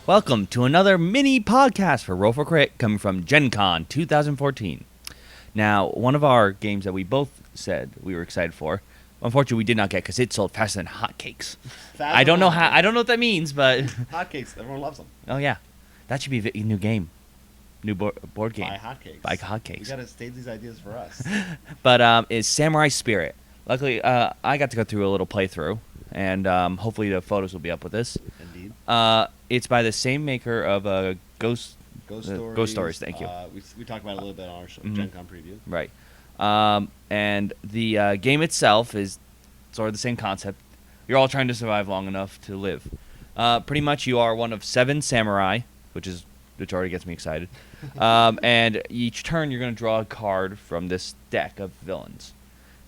Welcome to another mini podcast for Roll for Crit coming from Gen Con 2014. Now, one of our games that we both said we were excited for, unfortunately we did not get because it sold faster than hotcakes. I don't know what that means, but hotcakes, everyone loves them. oh yeah, that should be a new game, new board game. Buy hotcakes. We gotta save these ideas for us. But it's Samurai Spirit. Luckily, I got to go through a little playthrough, and hopefully the photos will be up with this. Indeed. It's by the same maker of Ghost Stories. Thank you. We talked about it a little bit on our Gen Con preview. Right. And the game itself is sort of the same concept. You're all trying to survive long enough to live. Pretty much you are one of 7 samurai, which already gets me excited. And each turn you're going to draw a card from this deck of villains.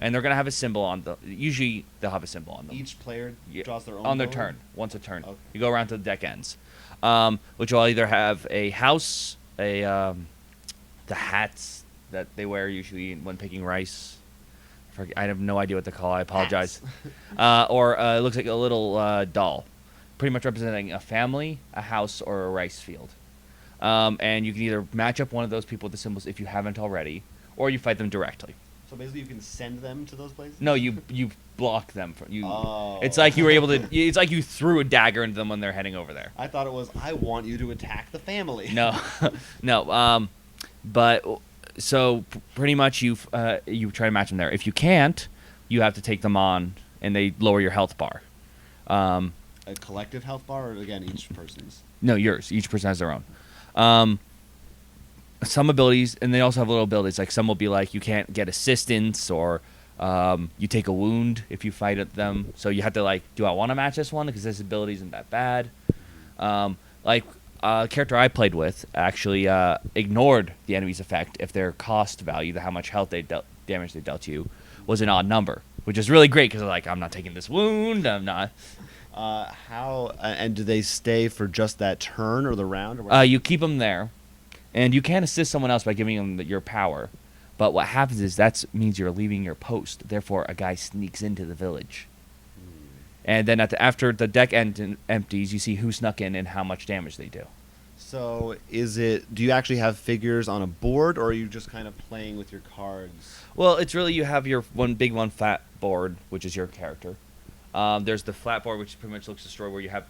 And they're going to have a symbol on them. Usually they'll have a symbol on them. Each player draws their own on their villain? turn, once a turn. Okay. You go around to the deck ends. Which will either have a house, the hats that they wear usually when picking rice. I have no idea what they're called. I apologize. Or it looks like a little doll, pretty much representing a family, a house, or a rice field. And you can either match up one of those people with the symbols if you haven't already, or you fight them directly. So basically, you can send them to those places. No, you block them from you. Oh. It's like you were able to. It's like you threw a dagger into them when they're heading over there. I thought it was, I want you to attack the family. No, no. But so pretty much you try to match them there. If you can't, you have to take them on, and they lower your health bar. A collective health bar, or again, each person's? No, yours. Each person has their own. Some abilities, and they also have little abilities. Like some will be like you can't get assistance, or you take a wound if you fight at them. So you have to like, do I want to match this one because this ability isn't that bad? Like a character I played with actually ignored the enemy's effect if their cost value, how much health damage they dealt you, was an odd number, which is really great because like I'm not taking this wound. I'm not. And do they stay for just that turn or the round? Or You keep them there. And you can assist someone else by giving them your power. But what happens is that means you're leaving your post. Therefore, a guy sneaks into the village. And then after the deck empties, you see who snuck in and how much damage they do. So do you actually have figures on a board, or are you just kind of playing with your cards? Well, it's really you have your one flat board, which is your character. There's the flat board, which pretty much looks destroyed, where you have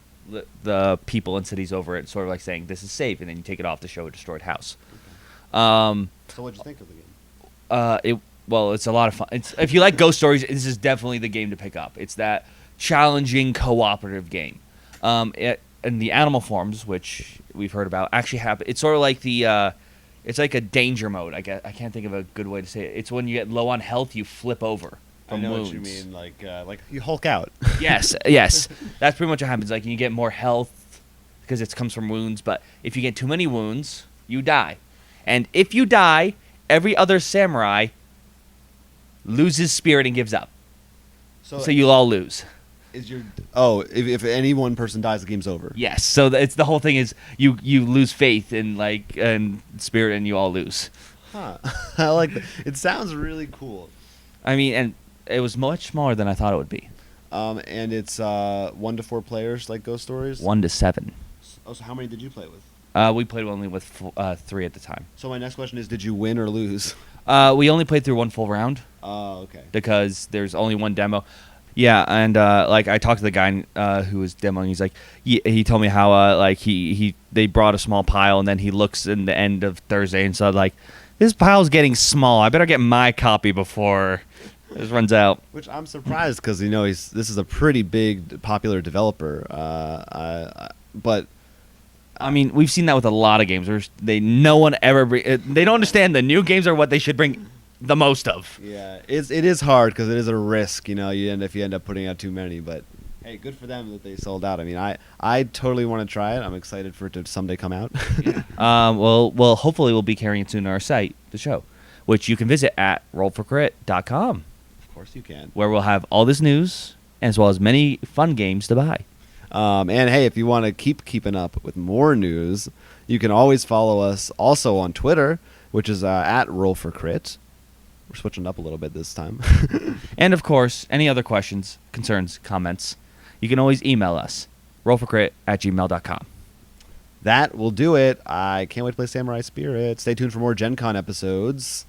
the people and cities over it, sort of like saying this is safe, and then you take it off to show a destroyed house. So what'd you think of the game? It's a lot of fun. If you like Ghost Stories, this is definitely the game to pick up. It's that challenging cooperative game. And the animal forms, which we've heard about, actually happen. It's sort of like it's like a danger mode. I can't think of a good way to say it. It's when you get low on health, you flip over. I know wounds. what you mean, like you Hulk out. Yes. That's pretty much what happens. Like you get more health because it comes from wounds, but if you get too many wounds, you die. And if you die, every other samurai loses spirit and gives up. So you'll all lose. If any one person dies, the game's over. Yes. So it's the whole thing is you lose faith in and spirit, and you all lose. Huh. I like that. It sounds really cool. I mean, and it was much smaller than I thought it would be. And it's 1 to 4 players, like Ghost Stories? 1 to 7. Oh, so how many did you play with? We played only with 3 at the time. So my next question is, did you win or lose? We only played through 1 full round. Oh, okay. Because there's only 1 demo. Yeah, and like I talked to the guy who was demoing. He's like, he told me how they brought a small pile, and then he looks in the end of Thursday and said like, this pile's getting small. I better get my copy before this runs out. Which I'm surprised because this is a pretty big popular developer. But I mean, we've seen that with a lot of games. They don't understand the new games are what they should bring the most of. Yeah, it is hard because it is a risk. If you end up putting out too many, but. Hey, good for them that they sold out. I mean, I totally want to try it. I'm excited for it to someday come out. Yeah. Well, hopefully we'll be carrying it soon on our site, the show, which you can visit at rollforcrit.com. Of course you can. Where we'll have all this news as well as many fun games to buy. And hey, if you want to keeping up with more news, you can always follow us also on Twitter, which is at rollforcrit. We're switching up a little bit this time. And of course, any other questions, concerns, comments, you can always email us, rollforcrit@gmail.com. that will do it. I can't wait to play Samurai Spirit. Stay tuned for more Gen Con episodes.